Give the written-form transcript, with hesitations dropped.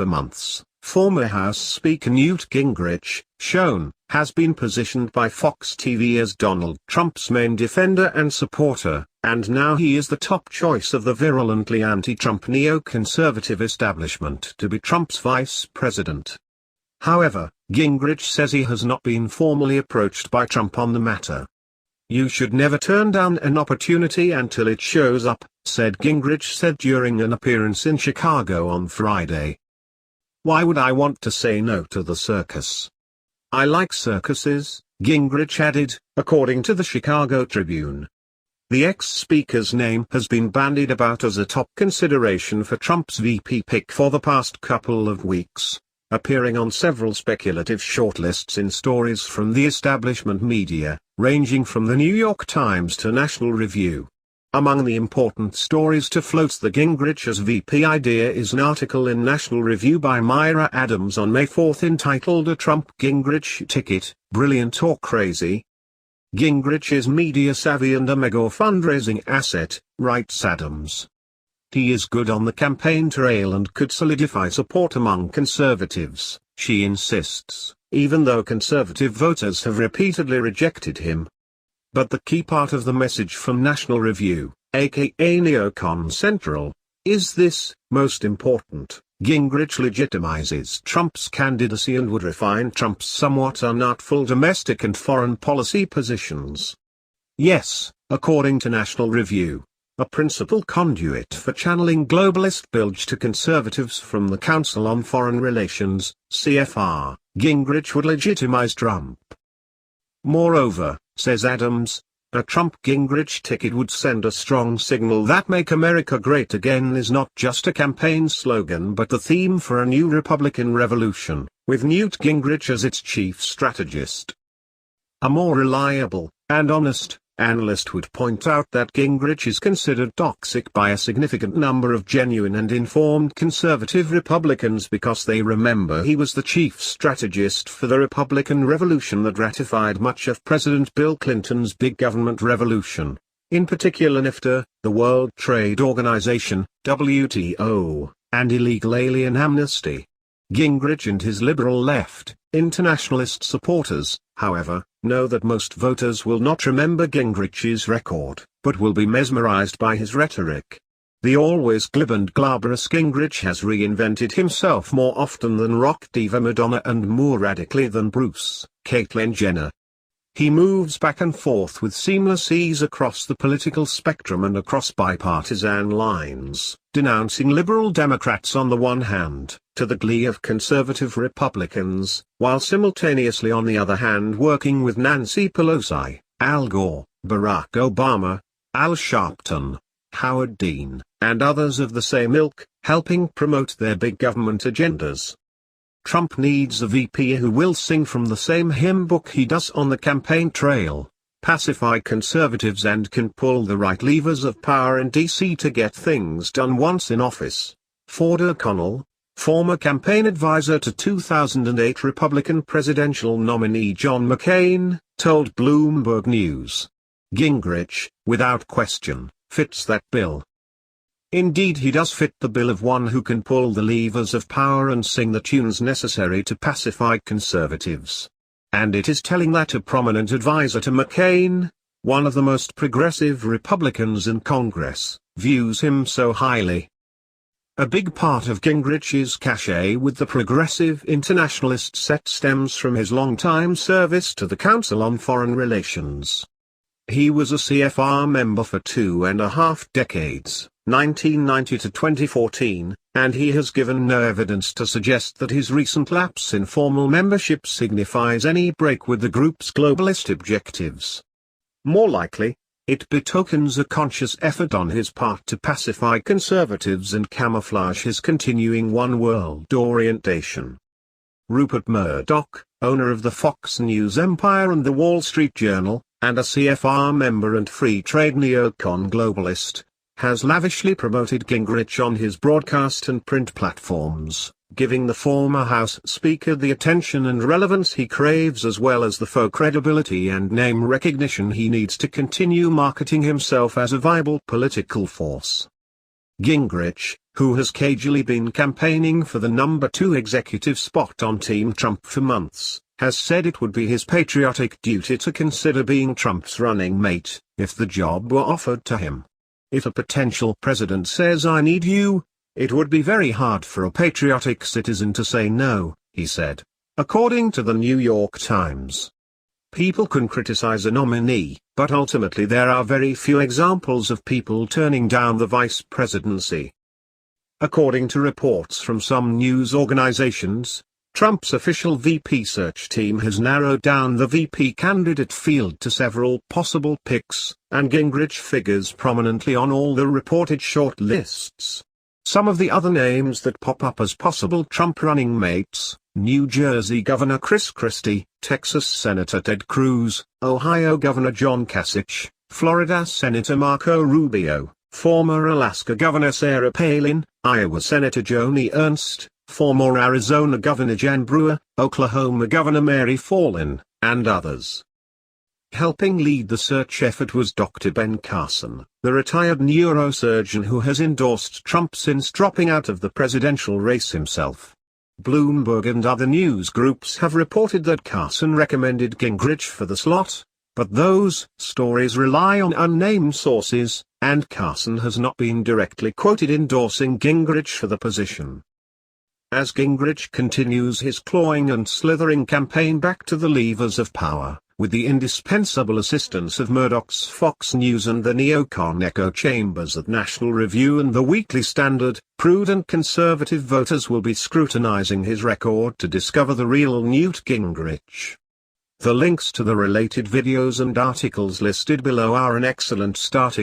for months, former House Speaker Newt Gingrich, has been positioned by Fox TV as Donald Trump's main defender and supporter, and now he is the top choice of the virulently anti-Trump neoconservative establishment to be Trump's vice president. However, Gingrich says he has not been formally approached by Trump on the matter. "You should never turn down an opportunity until it shows up," Gingrich said during an appearance in Chicago on Friday. "Why would I want to say no to the circus? I like circuses," Gingrich added, according to the Chicago Tribune. The ex-speaker's name has been bandied about as a top consideration for Trump's VP pick for the past couple of weeks, appearing on several speculative shortlists in stories from the establishment media, ranging from the New York Times to National Review. Among the important stories to float the Gingrich as VP idea is an article in National Review by Myra Adams on May 4 entitled "A Trump-Gingrich Ticket, Brilliant or Crazy?" Gingrich is media-savvy and a mega fundraising asset, writes Adams. He is good on the campaign trail and could solidify support among conservatives, she insists, even though conservative voters have repeatedly rejected him. But the key part of the message from National Review, aka Neocon Central, is this: most important, Gingrich legitimizes Trump's candidacy and would refine Trump's somewhat unartful domestic and foreign policy positions. Yes, according to National Review, a principal conduit for channeling globalist bilge to conservatives from the Council on Foreign Relations, CFR, Gingrich would legitimize Trump. Moreover, says Adams, a Trump-Gingrich ticket would send a strong signal that "Make America Great Again" is not just a campaign slogan but the theme for a new Republican revolution, with Newt Gingrich as its chief strategist. A more reliable, and honest, analyst would point out that Gingrich is considered toxic by a significant number of genuine and informed conservative Republicans because they remember he was the chief strategist for the Republican Revolution that ratified much of President Bill Clinton's big government revolution, in particular NAFTA, the World Trade Organization, WTO, and illegal alien amnesty. Gingrich and his liberal left, internationalist supporters, however, know that most voters will not remember Gingrich's record, but will be mesmerized by his rhetoric. The always glib and glabrous Gingrich has reinvented himself more often than rock diva Madonna and more radically than Bruce, Caitlyn Jenner. He moves back and forth with seamless ease across the political spectrum and across bipartisan lines, denouncing liberal Democrats on the one hand, to the glee of conservative Republicans, while simultaneously on the other hand working with Nancy Pelosi, Al Gore, Barack Obama, Al Sharpton, Howard Dean, and others of the same ilk, helping promote their big government agendas. Trump needs a VP who will sing from the same hymn book he does on the campaign trail, pacify conservatives and can pull the right levers of power in D.C. to get things done once in office. Ford O'Connell, former campaign advisor to 2008 Republican presidential nominee John McCain, told Bloomberg News. Gingrich, without question, fits that bill. Indeed, he does fit the bill of one who can pull the levers of power and sing the tunes necessary to pacify conservatives. And it is telling that a prominent advisor to McCain, one of the most progressive Republicans in Congress, views him so highly. A big part of Gingrich's cachet with the progressive internationalist set stems from his long-time service to the Council on Foreign Relations. He was a CFR member for 2.5 decades, 1990 to 2014, and he has given no evidence to suggest that his recent lapse in formal membership signifies any break with the group's globalist objectives. More likely, it betokens a conscious effort on his part to pacify conservatives and camouflage his continuing one-world orientation. Rupert Murdoch, owner of the Fox News empire and the Wall Street Journal, and a CFR member and free trade neocon globalist, has lavishly promoted Gingrich on his broadcast and print platforms, giving the former House Speaker the attention and relevance he craves as well as the faux credibility and name recognition he needs to continue marketing himself as a viable political force. Gingrich, who has cagily been campaigning for the number 2 executive spot on Team Trump for months, has said it would be his patriotic duty to consider being Trump's running mate, if the job were offered to him. If a potential president says "I need you," it would be very hard for a patriotic citizen to say no, he said, according to the New York Times. People can criticize a nominee, but ultimately there are very few examples of people turning down the vice presidency. According to reports from some news organizations, Trump's official VP search team has narrowed down the VP candidate field to several possible picks, and Gingrich figures prominently on all the reported short lists. Some of the other names that pop up as possible Trump running mates: New Jersey Governor Chris Christie, Texas Senator Ted Cruz, Ohio Governor John Kasich, Florida Senator Marco Rubio, former Alaska Governor Sarah Palin, Iowa Senator Joni Ernst, former Arizona Governor Jan Brewer, Oklahoma Governor Mary Fallin, and others. Helping lead the search effort was Dr. Ben Carson, the retired neurosurgeon who has endorsed Trump since dropping out of the presidential race himself. Bloomberg and other news groups have reported that Carson recommended Gingrich for the slot, but those stories rely on unnamed sources, and Carson has not been directly quoted endorsing Gingrich for the position. As Gingrich continues his clawing and slithering campaign back to the levers of power, with the indispensable assistance of Murdoch's Fox News and the neocon echo chambers at National Review and the Weekly Standard, prudent conservative voters will be scrutinizing his record to discover the real Newt Gingrich. The links to the related videos and articles listed below are an excellent starting